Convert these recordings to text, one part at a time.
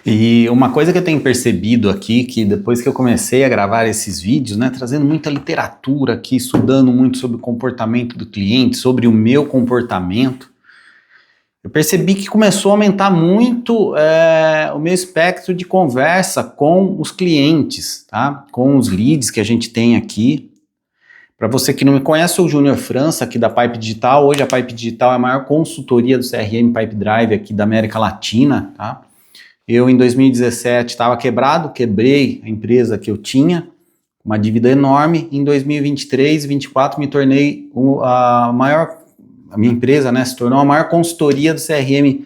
E uma coisa que eu tenho percebido aqui, que depois que eu comecei a gravar esses vídeos, né, trazendo muita literatura aqui, estudando muito sobre o comportamento do cliente, sobre o meu comportamento, eu percebi que começou a aumentar muito o meu espectro de conversa com os clientes, tá? Com os leads que a gente tem aqui. Para você que não me conhece, eu sou o Júnior França, aqui da Pipe Digital. Hoje a Pipe Digital é a maior consultoria do CRM Pipe Drive aqui da América Latina, tá? Eu, em 2017, estava quebrado, quebrei a empresa que eu tinha, uma dívida enorme. Em 2023 e 2024, me tornei a minha empresa, né, se tornou a maior consultoria do CRM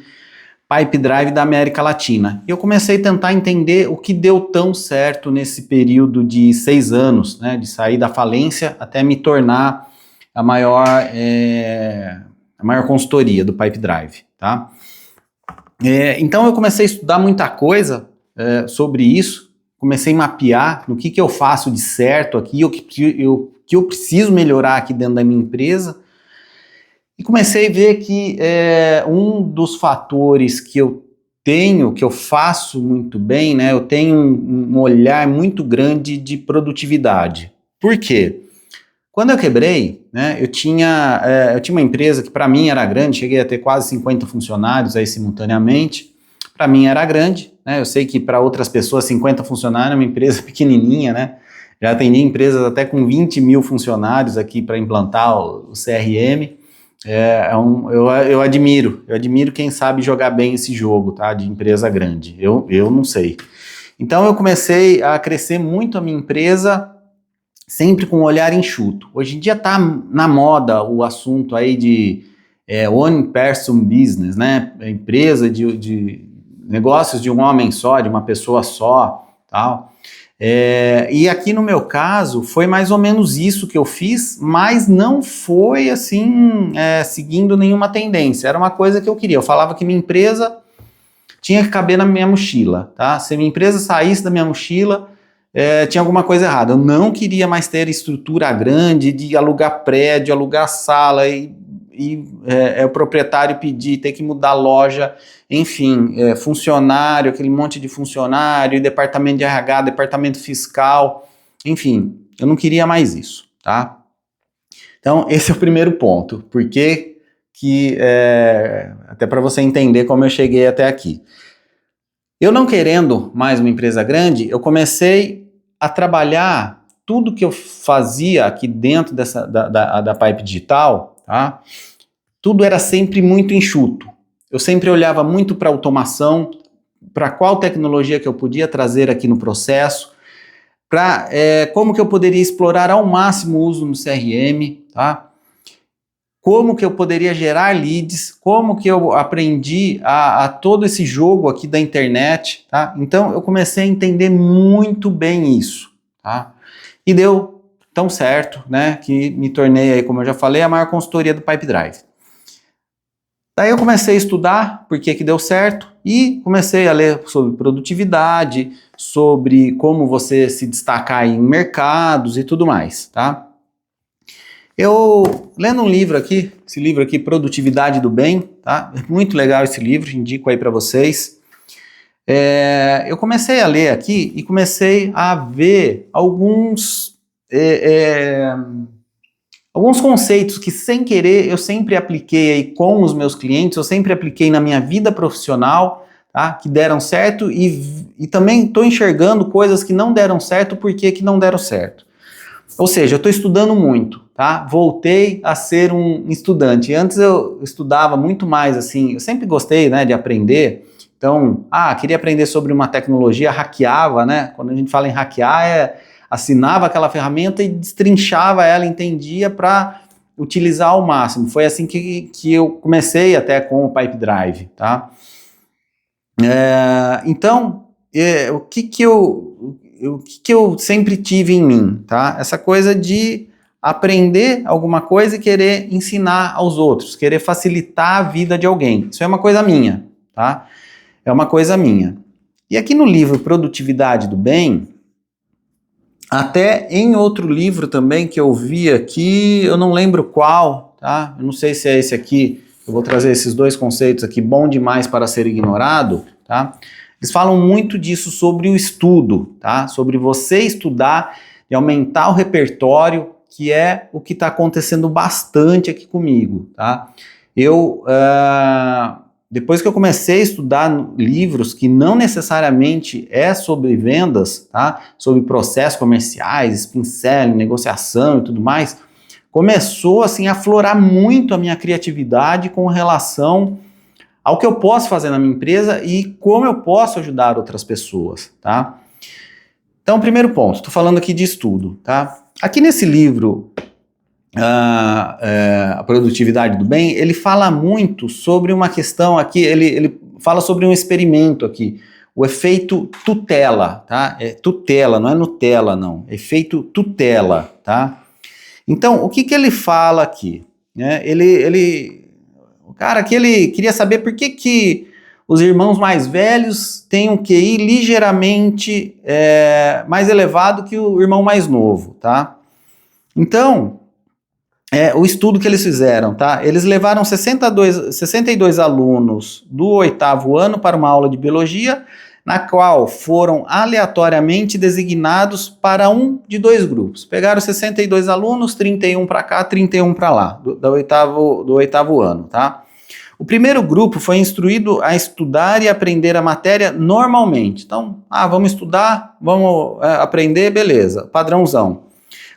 Pipe Drive da América Latina. E eu comecei a tentar entender o que deu tão certo nesse período de 6 anos, né, de sair da falência até me tornar a maior consultoria do Pipe Drive, tá? Então eu comecei a estudar muita coisa sobre isso, comecei a mapear no que eu faço de certo aqui, o que eu preciso melhorar aqui dentro da minha empresa, e comecei a ver que um dos fatores que eu tenho, que eu faço muito bem, né, eu tenho um olhar muito grande de produtividade. Por quê? Quando eu quebrei, né, eu tinha uma empresa que para mim era grande, cheguei a ter quase 50 funcionários aí simultaneamente. Para mim era grande, né, eu sei que para outras pessoas 50 funcionários é uma empresa pequenininha, né, já atendi empresas até com 20 mil funcionários aqui para implantar o CRM. Eu admiro quem sabe jogar bem esse jogo, tá, de empresa grande, eu não sei. Então eu comecei a crescer muito a minha empresa, sempre com um olhar enxuto. Hoje em dia está na moda o assunto aí de one person business, né? Empresa de negócios de um homem só, de uma pessoa só, tal. E aqui no meu caso foi mais ou menos isso que eu fiz, mas não foi assim seguindo nenhuma tendência. Era uma coisa que eu queria. Eu falava que minha empresa tinha que caber na minha mochila, tá? Se minha empresa saísse da minha mochila, tinha alguma coisa errada. Eu não queria mais ter estrutura grande de alugar prédio, alugar sala e o proprietário pedir, ter que mudar a loja, enfim, funcionário, aquele monte de funcionário, departamento de RH, departamento fiscal, enfim, eu não queria mais isso, tá? Então, esse é o primeiro ponto, porque até para você entender como eu cheguei até aqui. Eu não querendo mais uma empresa grande, eu comecei a trabalhar tudo que eu fazia aqui dentro da Pipe Digital, tá? Tudo era sempre muito enxuto. Eu sempre olhava muito para automação, para qual tecnologia que eu podia trazer aqui no processo, para como que eu poderia explorar ao máximo o uso no CRM, tá? Como que eu poderia gerar leads, como que eu aprendi a todo esse jogo aqui da internet, tá? Então eu comecei a entender muito bem isso, tá? E deu tão certo, né, que me tornei aí, como eu já falei, a maior consultoria do Pipe Drive. Daí eu comecei a estudar por que deu certo e comecei a ler sobre produtividade, sobre como você se destacar em mercados e tudo mais, tá? Eu, lendo um livro aqui, esse livro aqui, Produtividade do Bem, tá? É muito legal esse livro, indico aí para vocês. Eu comecei a ler aqui e comecei a ver alguns conceitos que, sem querer, eu sempre apliquei aí com os meus clientes, eu sempre apliquei na minha vida profissional, tá? Que deram certo e também estou enxergando coisas que não deram certo, por que não deram certo. Ou seja, eu estou estudando muito, tá? Voltei a ser um estudante. Antes eu estudava muito mais, assim, eu sempre gostei, né, de aprender. Então, queria aprender sobre uma tecnologia, hackeava, né? Quando a gente fala em hackear, assinava aquela ferramenta e destrinchava ela, entendia para utilizar ao máximo. Foi assim que eu comecei até com o Pipe Drive, tá? Então, o que eu sempre tive em mim, tá? Essa coisa de aprender alguma coisa e querer ensinar aos outros, querer facilitar a vida de alguém. Isso é uma coisa minha, tá? É uma coisa minha. E aqui no livro Produtividade do Bem, até em outro livro também que eu vi aqui, eu não lembro qual, tá? Eu não sei se é esse aqui, eu vou trazer esses dois conceitos aqui, bom demais para ser ignorado, tá? eles falam muito disso sobre o estudo, tá? Sobre você estudar e aumentar o repertório, que é o que está acontecendo bastante aqui comigo, tá? Depois que eu comecei a estudar livros que não necessariamente é sobre vendas, tá? Sobre processos comerciais, spin selling, negociação e tudo mais, começou assim a aflorar muito a minha criatividade com relação ao que eu posso fazer na minha empresa e como eu posso ajudar outras pessoas, tá? Então, primeiro ponto, estou falando aqui de estudo, tá? Aqui nesse livro, A Produtividade do Bem, ele fala muito sobre uma questão aqui, ele fala sobre um experimento aqui, o efeito tutela, tá? É tutela, não é Nutella, não, efeito tutela, tá? Então, o que ele fala aqui? Né? O cara aqui, ele queria saber por que os irmãos mais velhos têm um QI ligeiramente mais elevado que o irmão mais novo, tá? Então, o estudo que eles fizeram, tá? Eles levaram 62 alunos do 8º ano para uma aula de biologia, na qual foram aleatoriamente designados para um de 2 grupos. Pegaram 62 alunos, 31 para cá, 31 para lá, do 8º ano, tá? O primeiro grupo foi instruído a estudar e aprender a matéria normalmente. Então, vamos estudar, vamos aprender, beleza, padrãozão.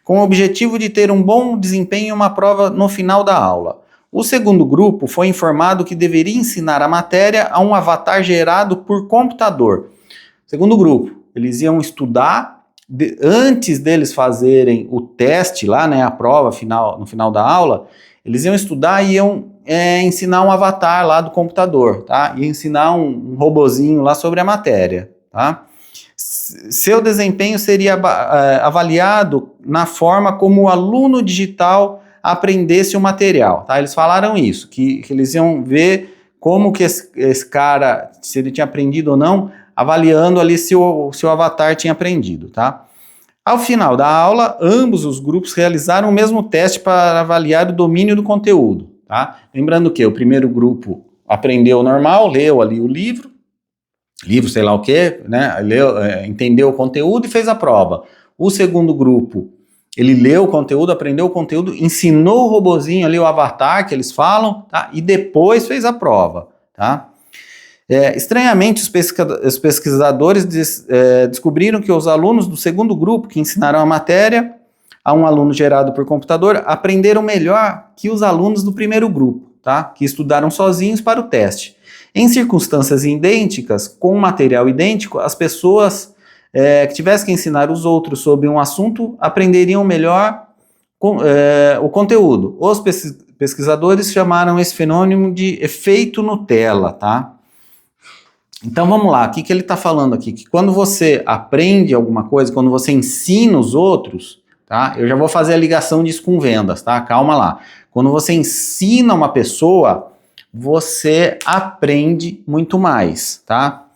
Com o objetivo de ter um bom desempenho em uma prova no final da aula. O segundo grupo foi informado que deveria ensinar a matéria a um avatar gerado por computador. Segundo grupo, eles iam estudar, antes deles fazerem o teste lá, né, a prova no final da aula, eles iam estudar e iam ensinar um avatar lá do computador, tá? Ia ensinar um robozinho lá sobre a matéria, tá? Seu desempenho seria avaliado na forma como o aluno digital aprendesse o material, tá? Eles falaram isso, que eles iam ver como que esse cara, se ele tinha aprendido ou não, avaliando ali se o avatar tinha aprendido, tá? Ao final da aula, ambos os grupos realizaram o mesmo teste para avaliar o domínio do conteúdo, tá? Lembrando que o primeiro grupo aprendeu normal, leu ali o livro sei lá o que, né? Entendeu o conteúdo e fez a prova. O segundo grupo, ele leu o conteúdo, aprendeu o conteúdo, ensinou o robozinho ali, o avatar que eles falam, tá? E depois fez a prova, tá? Estranhamente, os pesquisadores descobriram que os alunos do segundo grupo, que ensinaram a matéria a um aluno gerado por computador, aprenderam melhor que os alunos do primeiro grupo, tá? Que estudaram sozinhos para o teste. Em circunstâncias idênticas, com um material idêntico, as pessoas que tivessem que ensinar os outros sobre um assunto aprenderiam melhor o conteúdo. Os pesquisadores chamaram esse fenômeno de efeito Nutella, tá? Então vamos lá, o que ele está falando aqui? Que quando você aprende alguma coisa, quando você ensina os outros, tá? Eu já vou fazer a ligação disso com vendas, tá? Calma lá. Quando você ensina uma pessoa, você aprende muito mais, tá?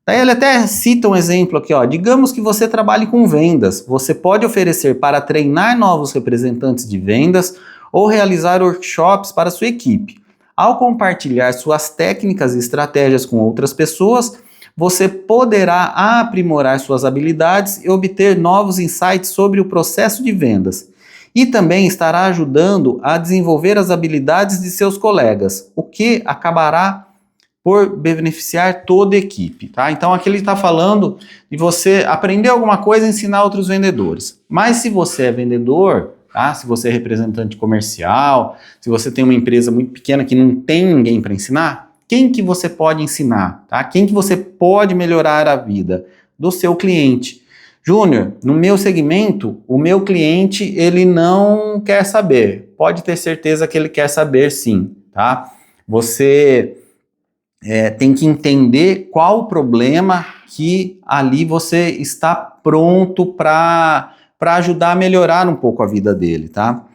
Daí ele até cita um exemplo aqui, ó. Digamos que você trabalhe com vendas. Você pode oferecer para treinar novos representantes de vendas ou realizar workshops para sua equipe. Ao compartilhar suas técnicas e estratégias com outras pessoas, você poderá aprimorar suas habilidades e obter novos insights sobre o processo de vendas. E também estará ajudando a desenvolver as habilidades de seus colegas, o que acabará por beneficiar toda a equipe, tá? Então aqui ele está falando de você aprender alguma coisa e ensinar outros vendedores. Mas se você é vendedor, tá? Se você é representante comercial, se você tem uma empresa muito pequena que não tem ninguém para ensinar, quem que você pode ensinar, tá? Quem que você pode melhorar a vida? Do seu cliente. Júnior, no meu segmento, o meu cliente, ele não quer saber. Pode ter certeza que ele quer saber sim, tá? Você tem que entender qual o problema que ali você está pronto para ajudar a melhorar um pouco a vida dele, tá?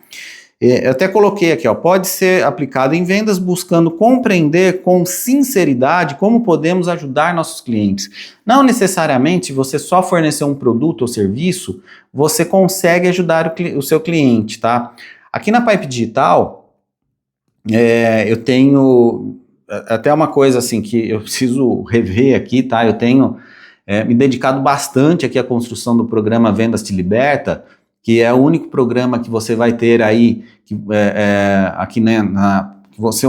Eu até coloquei aqui, ó, pode ser aplicado em vendas buscando compreender com sinceridade como podemos ajudar nossos clientes. Não necessariamente, se você só fornecer um produto ou serviço, você consegue ajudar o seu cliente, tá? Aqui na Pipe Digital, eu tenho até uma coisa assim que eu preciso rever aqui, tá? Eu tenho me dedicado bastante aqui à construção do programa Vendas Te Liberta, que é o único programa que você vai ter aí, aqui, né,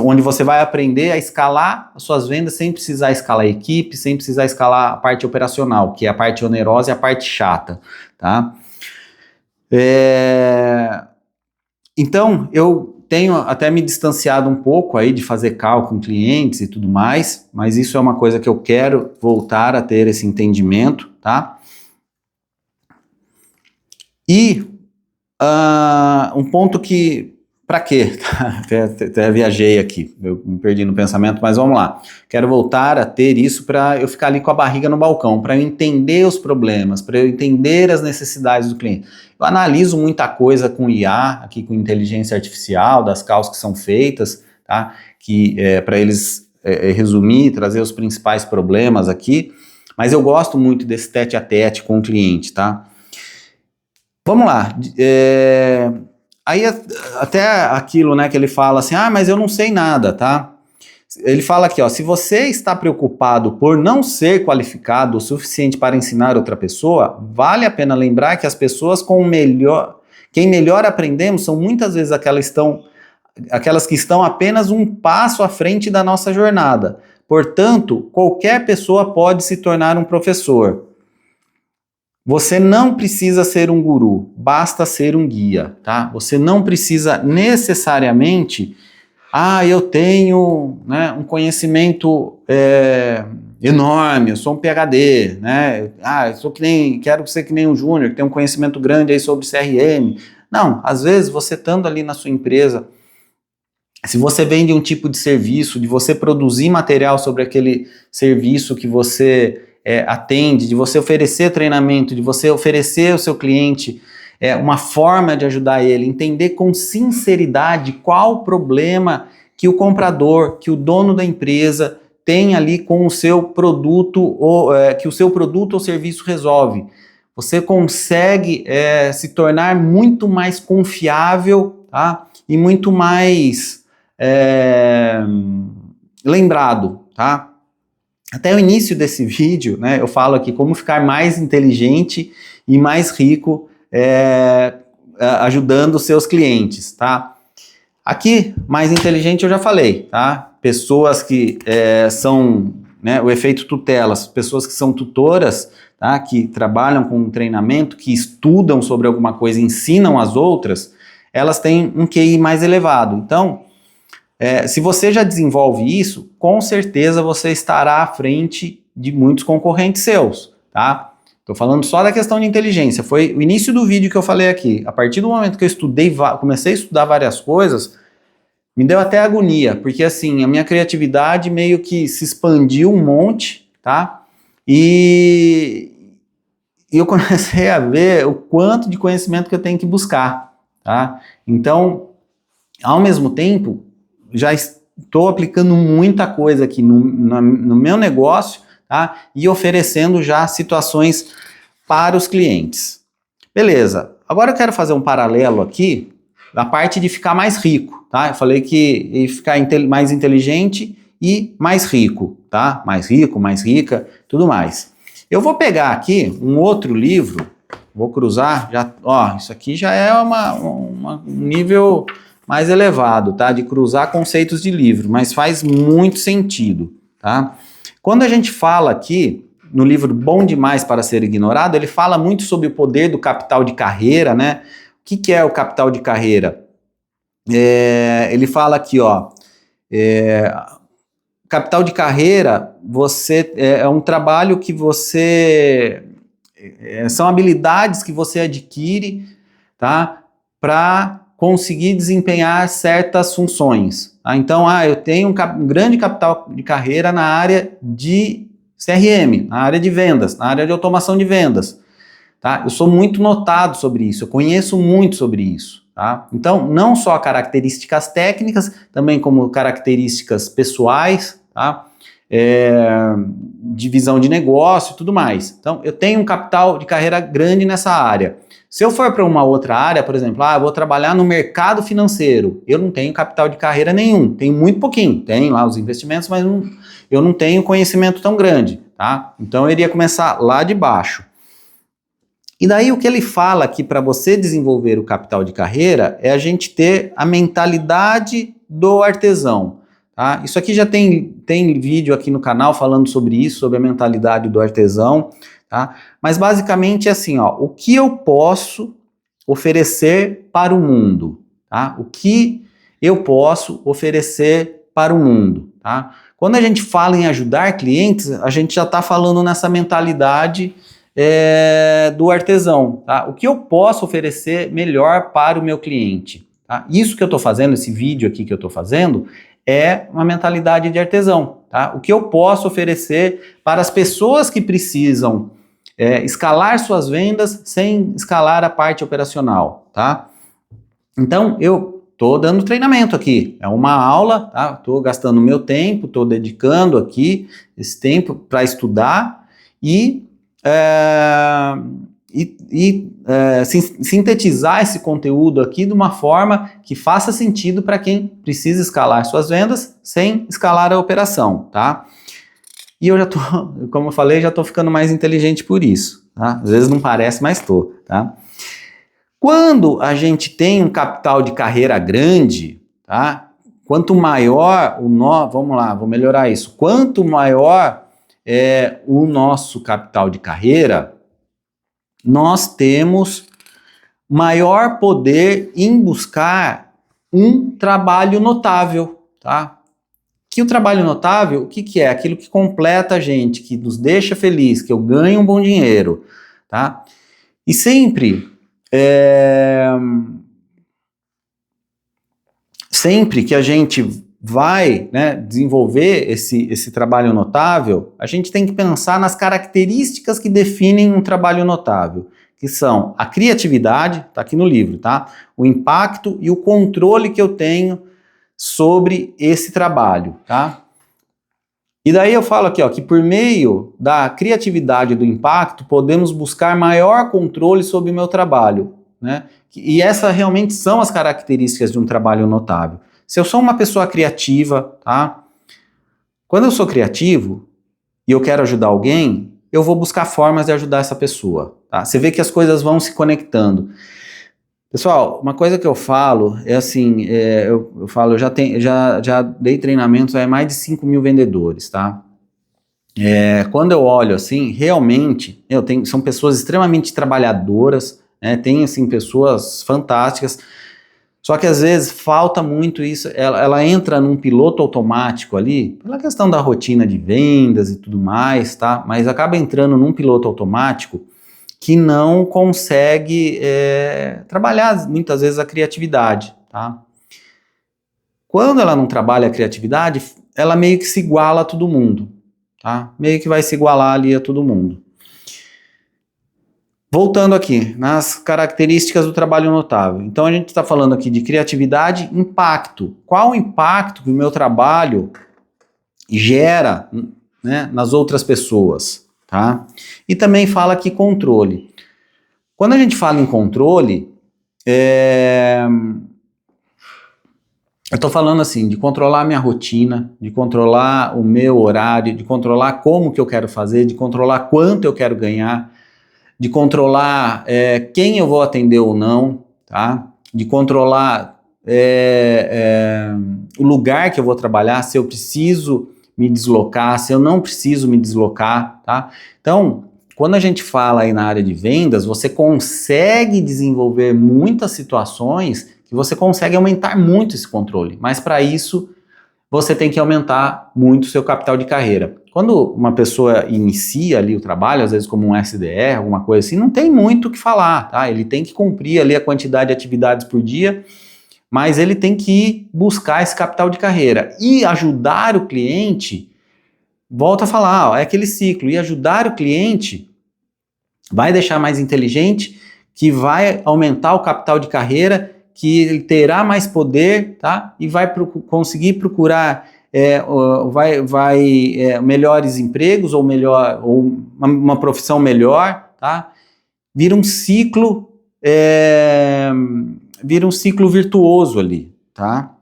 onde você vai aprender a escalar as suas vendas sem precisar escalar a equipe, sem precisar escalar a parte operacional, que é a parte onerosa e a parte chata, tá? Então, eu tenho até me distanciado um pouco aí de fazer call com clientes e tudo mais, mas isso é uma coisa que eu quero voltar a ter esse entendimento, tá? E um ponto que... Para quê? Até viajei aqui, eu me perdi no pensamento, mas vamos lá. Quero voltar a ter isso para eu ficar ali com a barriga no balcão, para eu entender os problemas, para eu entender as necessidades do cliente. Eu analiso muita coisa com IA, aqui com inteligência artificial, das calls que são feitas, tá? Que para eles resumir, trazer os principais problemas aqui, mas eu gosto muito desse tete a tete com o cliente, tá? Vamos lá. Aí até aquilo, né, que ele fala assim, mas eu não sei nada, tá? Ele fala aqui, ó, se você está preocupado por não ser qualificado o suficiente para ensinar outra pessoa, vale a pena lembrar que as pessoas quem melhor aprendemos são muitas vezes aquelas que estão apenas um passo à frente da nossa jornada. Portanto, qualquer pessoa pode se tornar um professor. Você não precisa ser um guru, basta ser um guia, tá? Você não precisa necessariamente, eu tenho, né, um conhecimento enorme, eu sou um PhD, né? Quero ser que nem um Júnior, que tem um conhecimento grande aí sobre CRM. Não, às vezes você estando ali na sua empresa, se você vende um tipo de serviço, de você produzir material sobre aquele serviço que você atende, de você oferecer treinamento, de você oferecer ao seu cliente uma forma de ajudar ele, entender com sinceridade qual o problema que o comprador, que o dono da empresa tem ali com o seu produto, que o seu produto ou serviço resolve. Você consegue se tornar muito mais confiável, tá? E muito mais lembrado, tá? Até o início desse vídeo, né, eu falo aqui como ficar mais inteligente e mais rico ajudando os seus clientes, tá? Aqui, mais inteligente eu já falei, tá? Pessoas que são, né, o efeito tutelas, pessoas que são tutoras, tá? Que trabalham com treinamento, que estudam sobre alguma coisa, ensinam as outras, elas têm um QI mais elevado. Então, se você já desenvolve isso, com certeza você estará à frente de muitos concorrentes seus, tá? Estou falando só da questão de inteligência, foi o início do vídeo que eu falei aqui. A partir do momento que eu comecei a estudar várias coisas, me deu até agonia, porque assim, a minha criatividade meio que se expandiu um monte, tá? E eu comecei a ver o quanto de conhecimento que eu tenho que buscar, tá? Então, ao mesmo tempo, já estou aplicando muita coisa aqui no meu negócio, tá? E oferecendo já situações para os clientes. Beleza, agora eu quero fazer um paralelo aqui da parte de ficar mais rico, tá? Eu falei que ia ficar mais inteligente e mais rico, tá? Mais rico, mais rica, tudo mais. Eu vou pegar aqui um outro livro, vou cruzar, isso aqui já é um nível mais elevado, tá? De cruzar conceitos de livro, mas faz muito sentido, tá? Quando a gente fala aqui no livro Bom Demais para Ser Ignorado, ele fala muito sobre o poder do capital de carreira, né? O que é o capital de carreira? Ele fala aqui, capital de carreira, é um trabalho que são habilidades que você adquire, tá? Para conseguir desempenhar certas funções. Tá? Então, eu tenho um grande capital de carreira na área de CRM, na área de vendas, na área de automação de vendas. Tá? Eu sou muito notado sobre isso, eu conheço muito sobre isso. Tá? Então, não só características técnicas, também como características pessoais, tá? divisão de negócio e tudo mais. Então, eu tenho um capital de carreira grande nessa área. Se eu for para uma outra área, por exemplo, eu vou trabalhar no mercado financeiro, eu não tenho capital de carreira nenhum, tenho muito pouquinho, tem lá os investimentos, mas eu não tenho conhecimento tão grande, tá? Então, eu iria começar lá de baixo. E daí o que ele fala que para você desenvolver o capital de carreira é a gente ter a mentalidade do artesão. Tá? Isso aqui já tem vídeo aqui no canal falando sobre isso, sobre a mentalidade do artesão, tá? Mas basicamente é assim, ó, o que eu posso oferecer para o mundo, tá? O que eu posso oferecer para o mundo, tá? Quando a gente fala em ajudar clientes, a gente já está falando nessa mentalidade do artesão, tá? O que eu posso oferecer melhor para o meu cliente, tá? Isso que eu estou fazendo, esse vídeo aqui que eu estou fazendo, é uma mentalidade de artesão, tá? O que eu posso oferecer para as pessoas que precisam escalar suas vendas sem escalar a parte operacional, tá? Então, eu estou dando treinamento aqui, é uma aula, tá? Estou gastando meu tempo, estou dedicando aqui esse tempo para estudar e sintetizar esse conteúdo aqui de uma forma que faça sentido para quem precisa escalar suas vendas sem escalar a operação, tá? E eu já tô, como eu falei, já tô ficando mais inteligente por isso, tá? Às vezes não parece, mas tô, tá? Quando a gente tem um capital de carreira grande, tá? Quanto maior vamos lá, vou melhorar isso. Quanto maior é o nosso capital de carreira, nós temos maior poder em buscar um trabalho notável, tá? Que o trabalho notável, o que é? Aquilo que completa a gente, que nos deixa feliz, que eu ganho um bom dinheiro, tá? E sempre que a gente vai, né, desenvolver esse trabalho notável, a gente tem que pensar nas características que definem um trabalho notável, que são a criatividade, tá aqui no livro, tá? O impacto e o controle que eu tenho sobre esse trabalho, tá? E daí eu falo aqui, ó, que por meio da criatividade e do impacto, podemos buscar maior controle sobre o meu trabalho, né? E essas realmente são as características de um trabalho notável. Se eu sou uma pessoa criativa, tá? Quando eu sou criativo e eu quero ajudar alguém, eu vou buscar formas de ajudar essa pessoa, tá? Você vê que as coisas vão se conectando. Pessoal, uma coisa que eu falo é assim, eu falo, eu já dei treinamentos a mais de 5 mil vendedores, tá? Quando eu olho assim, realmente, são pessoas extremamente trabalhadoras, né? Tem assim, pessoas fantásticas, só que às vezes falta muito isso, ela entra num piloto automático ali, pela questão da rotina de vendas e tudo mais, tá? Mas acaba entrando num piloto automático que não consegue trabalhar muitas vezes a criatividade, tá? Quando ela não trabalha a criatividade, ela meio que se iguala a todo mundo, tá? Meio que vai se igualar ali a todo mundo. Voltando aqui, nas características do trabalho notável. Então a gente está falando aqui de criatividade, impacto. Qual o impacto que o meu trabalho gera, né, nas outras pessoas, tá? E também fala aqui controle. Quando a gente fala em controle, eu estou falando assim, de controlar a minha rotina, de controlar o meu horário, de controlar como que eu quero fazer, de controlar quanto eu quero ganhar, de controlar quem eu vou atender ou não, tá? De controlar o lugar que eu vou trabalhar, se eu preciso me deslocar, se eu não preciso me deslocar, tá? Então, quando a gente fala aí na área de vendas, você consegue desenvolver muitas situações que você consegue aumentar muito esse controle, mas para isso você tem que aumentar muito o seu capital de carreira. Quando uma pessoa inicia ali o trabalho, às vezes como um SDR, alguma coisa assim, não tem muito o que falar, tá? Ele tem que cumprir ali a quantidade de atividades por dia, mas ele tem que buscar esse capital de carreira. E ajudar o cliente, volta a falar, ó, é aquele ciclo, e ajudar o cliente vai deixar mais inteligente, que vai aumentar o capital de carreira, que ele terá mais poder, tá? E vai conseguir procurar melhores empregos ou uma profissão melhor, tá? Vira um ciclo virtuoso ali, tá?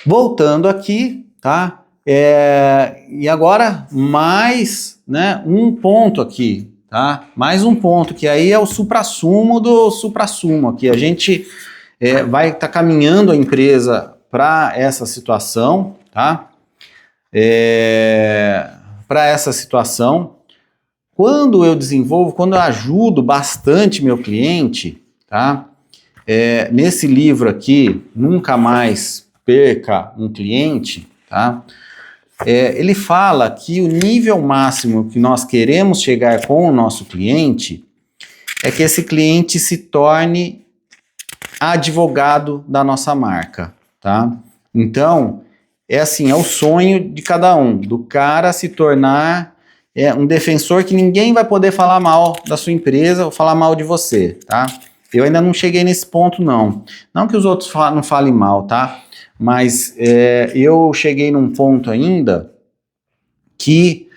Voltando aqui, tá? E agora mais, né, um ponto aqui, tá? Mais um ponto, que aí é o suprassumo do suprassumo aqui. A gente vai estar caminhando a empresa para essa situação, tá? Para essa situação. Quando eu ajudo bastante meu cliente, tá? Nesse livro aqui, Nunca Mais Perca um Cliente, tá? Ele fala que o nível máximo que nós queremos chegar com o nosso cliente é que esse cliente se torne advogado da nossa marca, tá? Então, é o sonho de cada um, do cara se tornar um defensor que ninguém vai poder falar mal da sua empresa ou falar mal de você, tá? Eu ainda não cheguei nesse ponto, não. Não que os outros não falem mal, tá? Mas eu cheguei num ponto ainda que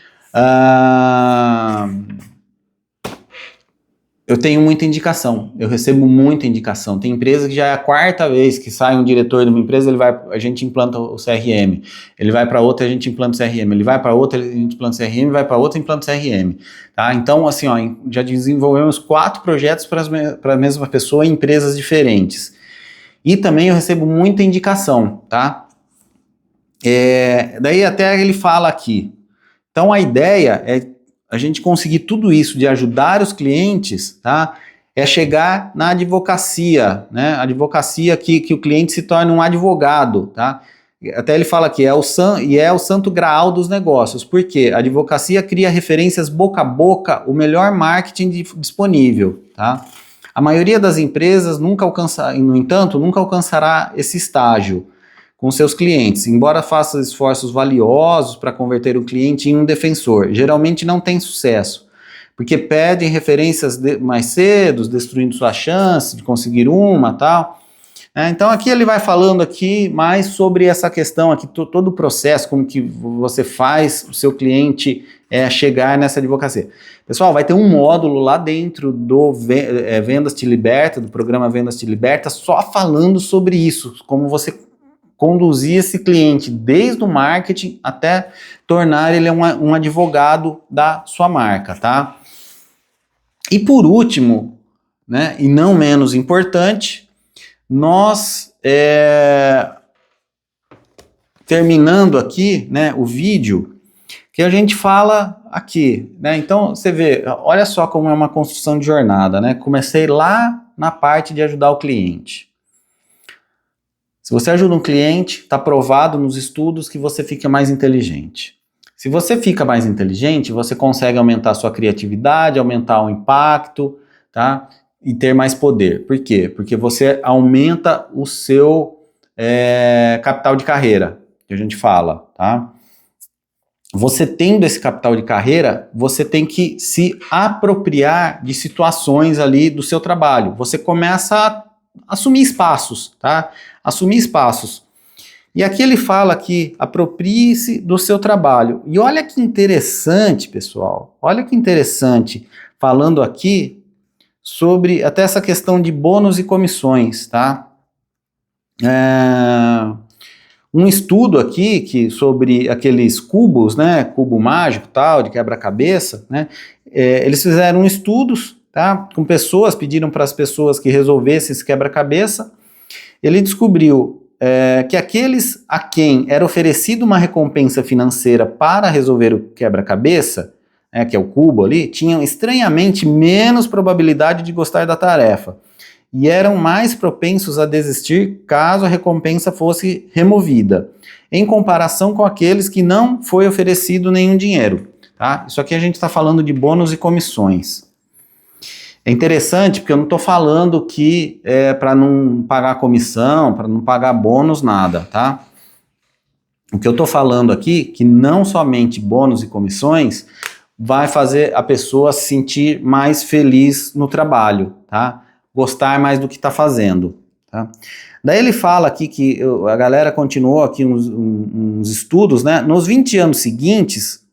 eu tenho muita indicação, eu recebo muita indicação. Tem empresa que já é a quarta vez que sai um diretor de uma empresa, a gente implanta o CRM. Ele vai para outra, a gente implanta o CRM. Ele vai para outra, a gente implanta o CRM, vai para outra, implanta o CRM. Tá? Então, assim, ó, já desenvolvemos 4 projetos para a mesma pessoa em empresas diferentes. E também eu recebo muita indicação, tá? Daí até ele fala aqui. Então, a ideia é a gente conseguir tudo isso de ajudar os clientes, tá? É chegar na advocacia, né? A advocacia que o cliente se torne um advogado, tá? Até ele fala que é o santo graal dos negócios. Por quê? A advocacia cria referências boca a boca, o melhor marketing disponível, tá? A maioria das empresas nunca alcançará esse estágio com seus clientes, embora faça esforços valiosos para converter o cliente em um defensor. Geralmente não tem sucesso, porque pedem referências mais cedo, destruindo sua chance de conseguir uma, tal. Então aqui ele vai falando aqui mais sobre essa questão aqui, todo o processo, como que você faz o seu cliente chegar nessa advocacia. Pessoal, vai ter um módulo lá dentro do Vendas Te Liberta, do programa Vendas Te Liberta, só falando sobre isso, como você conduzir esse cliente desde o marketing até tornar ele um advogado da sua marca, tá? E por último, né, e não menos importante, nós, terminando aqui, né, o vídeo, que a gente fala aqui, né? Então, você vê, olha só como é uma construção de jornada, né? Comecei lá na parte de ajudar o cliente. Se você ajuda um cliente, está provado nos estudos que você fica mais inteligente. Se você fica mais inteligente, você consegue aumentar a sua criatividade, aumentar o impacto, tá? E ter mais poder. Por quê? Porque você aumenta o seu capital de carreira, que a gente fala, tá? Você tendo esse capital de carreira, você tem que se apropriar de situações ali do seu trabalho. Você começa a assumir espaços, tá? Assumir espaços. E aqui ele fala que aproprie-se do seu trabalho. E olha que interessante, pessoal. Olha que interessante. Falando aqui sobre até essa questão de bônus e comissões, tá? Um estudo aqui sobre aqueles cubos, né? Cubo mágico, tal, de quebra-cabeça, né? Eles fizeram estudos, tá? Com pessoas, pediram para as pessoas que resolvessem esse quebra-cabeça. Ele descobriu que aqueles a quem era oferecida uma recompensa financeira para resolver o quebra-cabeça, que é o cubo ali, tinham estranhamente menos probabilidade de gostar da tarefa e eram mais propensos a desistir caso a recompensa fosse removida, em comparação com aqueles que não foi oferecido nenhum dinheiro. Tá? Isso aqui a gente está falando de bônus e comissões. É interessante porque eu não estou falando que para não pagar comissão, para não pagar bônus, nada, tá? O que eu estou falando aqui que não somente bônus e comissões vai fazer a pessoa se sentir mais feliz no trabalho, tá? Gostar mais do que está fazendo, tá? Daí ele fala aqui que a galera continuou aqui uns estudos, né? Nos 20 anos seguintes,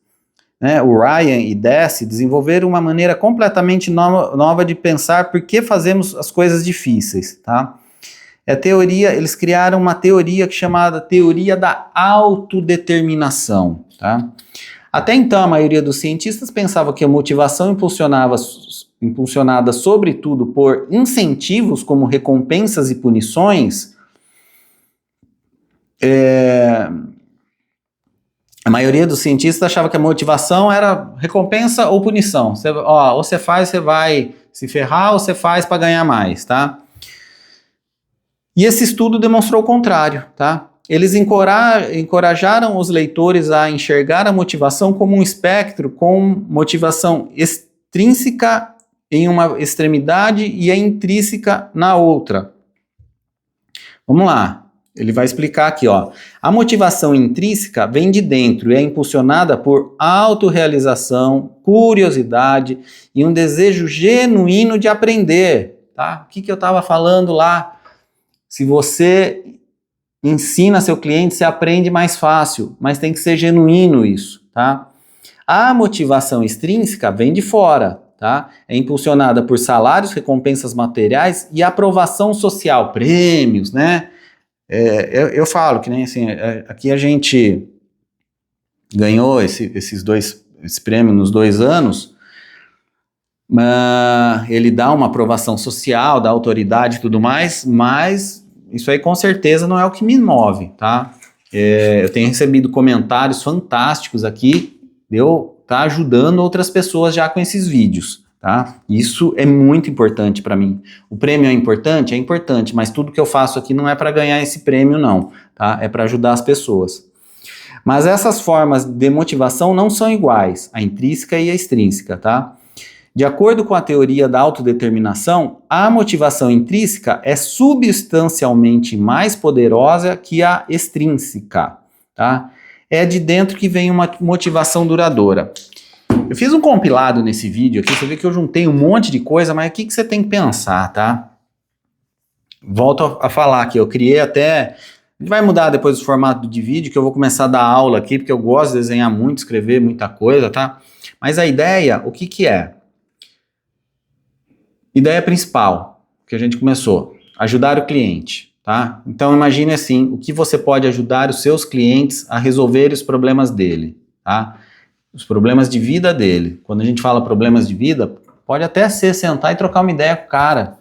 né, o Ryan e Deci desenvolveram uma maneira completamente nova de pensar por que fazemos as coisas difíceis, tá? Eles criaram uma teoria chamada teoria da autodeterminação, tá? Até então, a maioria dos cientistas pensava que a motivação impulsionada sobretudo por incentivos como recompensas e punições, a maioria dos cientistas achava que a motivação era recompensa ou punição. Ou você faz, você vai se ferrar, ou você faz para ganhar mais, tá? E esse estudo demonstrou o contrário, tá? Eles encorajaram os leitores a enxergar a motivação como um espectro com motivação extrínseca em uma extremidade e a intrínseca na outra. Vamos lá. Ele vai explicar aqui, ó. A motivação intrínseca vem de dentro e é impulsionada por autorrealização, curiosidade e um desejo genuíno de aprender, tá? O que eu estava falando lá? Se você ensina seu cliente, você aprende mais fácil, mas tem que ser genuíno isso, tá? A motivação extrínseca vem de fora, tá? É impulsionada por salários, recompensas materiais e aprovação social, prêmios, né? Eu falo que nem assim, aqui a gente ganhou esse prêmio nos 2 anos, ele dá uma aprovação social, da autoridade e tudo mais, mas isso aí com certeza não é o que me move, tá? Eu tenho recebido comentários fantásticos aqui, eu tá ajudando outras pessoas já com esses vídeos, tá? Isso é muito importante para mim. O prêmio é importante? É importante, mas tudo que eu faço aqui não é para ganhar esse prêmio não, tá? É para ajudar as pessoas. Mas essas formas de motivação não são iguais, a intrínseca e a extrínseca, tá? De acordo com a teoria da autodeterminação, a motivação intrínseca é substancialmente mais poderosa que a extrínseca, tá? É de dentro que vem uma motivação duradoura. Eu fiz um compilado nesse vídeo aqui, você vê que eu juntei um monte de coisa, mas o que você tem que pensar, tá? Volto a falar aqui, eu criei até... A gente vai mudar depois o formato de vídeo, que eu vou começar a dar aula aqui, porque eu gosto de desenhar muito, escrever muita coisa, tá? Mas a ideia, o que é? Ideia principal que a gente começou, ajudar o cliente, tá? Então imagine assim, o que você pode ajudar os seus clientes a resolver os problemas dele, tá? Os problemas de vida dele. Quando a gente fala problemas de vida, pode até ser sentar e trocar uma ideia com o cara,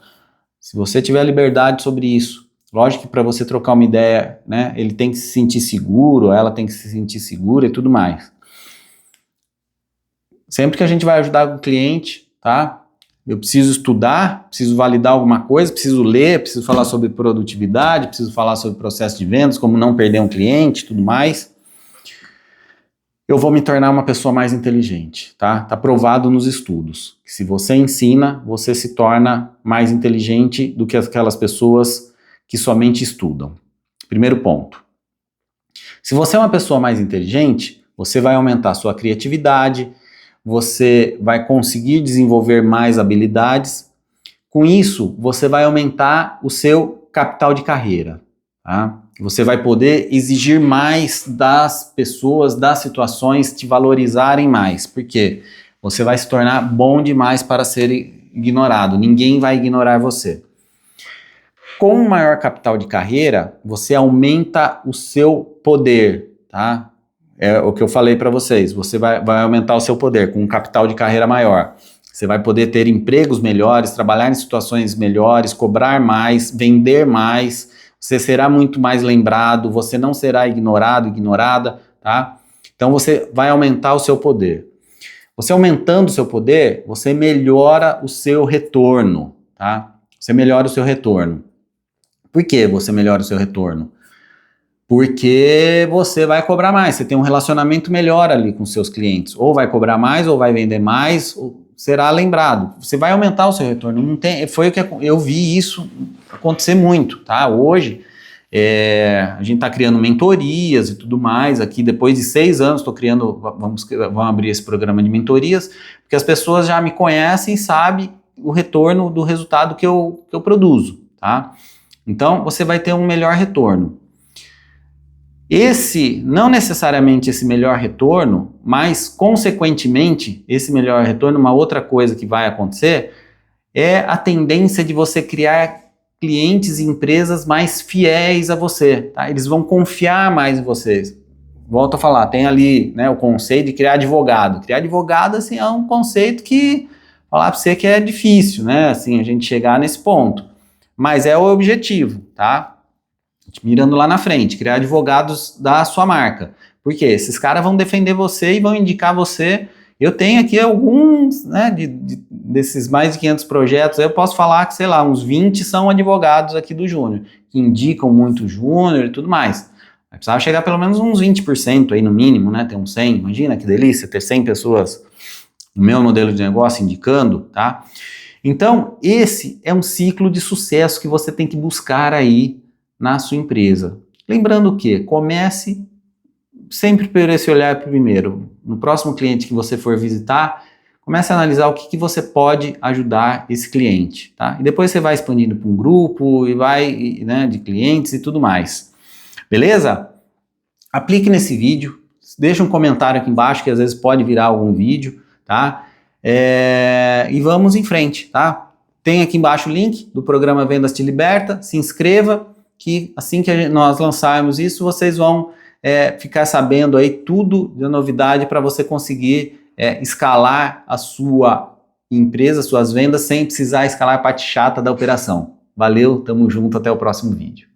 se você tiver liberdade sobre isso. Lógico que para você trocar uma ideia, né, ele tem que se sentir seguro, ela tem que se sentir segura e tudo mais. Sempre que a gente vai ajudar o cliente, tá? Eu preciso estudar, preciso validar alguma coisa, preciso ler, preciso falar sobre produtividade, preciso falar sobre processo de vendas, como não perder um cliente e tudo mais. Eu vou me tornar uma pessoa mais inteligente, tá? Tá provado nos estudos que se você ensina, você se torna mais inteligente do que aquelas pessoas que somente estudam. Primeiro ponto. Se você é uma pessoa mais inteligente, você vai aumentar a sua criatividade, você vai conseguir desenvolver mais habilidades. Com isso, você vai aumentar o seu capital de carreira, tá? Você vai poder exigir mais das pessoas, das situações, te valorizarem mais. Por quê? Você vai se tornar bom demais para ser ignorado. Ninguém vai ignorar você. Com um maior capital de carreira, você aumenta o seu poder, tá? É o que eu falei para vocês, você vai aumentar o seu poder com um capital de carreira maior. Você vai poder ter empregos melhores, trabalhar em situações melhores, cobrar mais, vender mais, você será muito mais lembrado, você não será ignorado, ignorada, tá? Então você vai aumentar o seu poder. Você aumentando o seu poder, você melhora o seu retorno, tá? Você melhora o seu retorno. Por que você melhora o seu retorno? Porque você vai cobrar mais, você tem um relacionamento melhor ali com seus clientes. Ou vai cobrar mais, ou vai vender mais, ou será lembrado. Você vai aumentar o seu retorno. Não tem, foi o que eu vi isso acontecer muito, tá? Hoje, a gente está criando mentorias e tudo mais. Aqui, depois de 6 anos, estou criando, vamos abrir esse programa de mentorias, porque as pessoas já me conhecem e sabem o retorno do resultado que eu produzo, tá? Então, você vai ter um melhor retorno. Não necessariamente esse melhor retorno, mas, consequentemente, esse melhor retorno, uma outra coisa que vai acontecer, é a tendência de você criar clientes e empresas mais fiéis a você, tá? Eles vão confiar mais em vocês. Volto a falar, tem ali, né, o conceito de criar advogado. Criar advogado, assim, é um conceito que, falar para você que é difícil, né, assim, a gente chegar nesse ponto. Mas é o objetivo, tá? Mirando lá na frente, criar advogados da sua marca. Por quê? Esses caras vão defender você e vão indicar você. Eu tenho aqui alguns, né, desses mais de 500 projetos, eu posso falar que, sei lá, uns 20 são advogados aqui do Júnior, que indicam muito o Júnior e tudo mais. Vai precisar chegar pelo menos uns 20% aí no mínimo, né, ter uns 100, imagina que delícia, ter 100 pessoas no meu modelo de negócio indicando, tá? Então, esse é um ciclo de sucesso que você tem que buscar aí na sua empresa. Lembrando que comece sempre por esse olhar primeiro. No próximo cliente que você for visitar, comece a analisar o que você pode ajudar esse cliente, tá? E depois você vai expandindo para um grupo e vai, né, de clientes e tudo mais. Beleza? Aplique nesse vídeo, deixa um comentário aqui embaixo que às vezes pode virar algum vídeo, tá? E vamos em frente, tá? Tem aqui embaixo o link do programa Vendas Te Liberta, se inscreva, que assim que nós lançarmos isso, vocês vão ficar sabendo aí tudo de novidade para você conseguir escalar a sua empresa, suas vendas, sem precisar escalar a parte chata da operação. Valeu, tamo junto, até o próximo vídeo.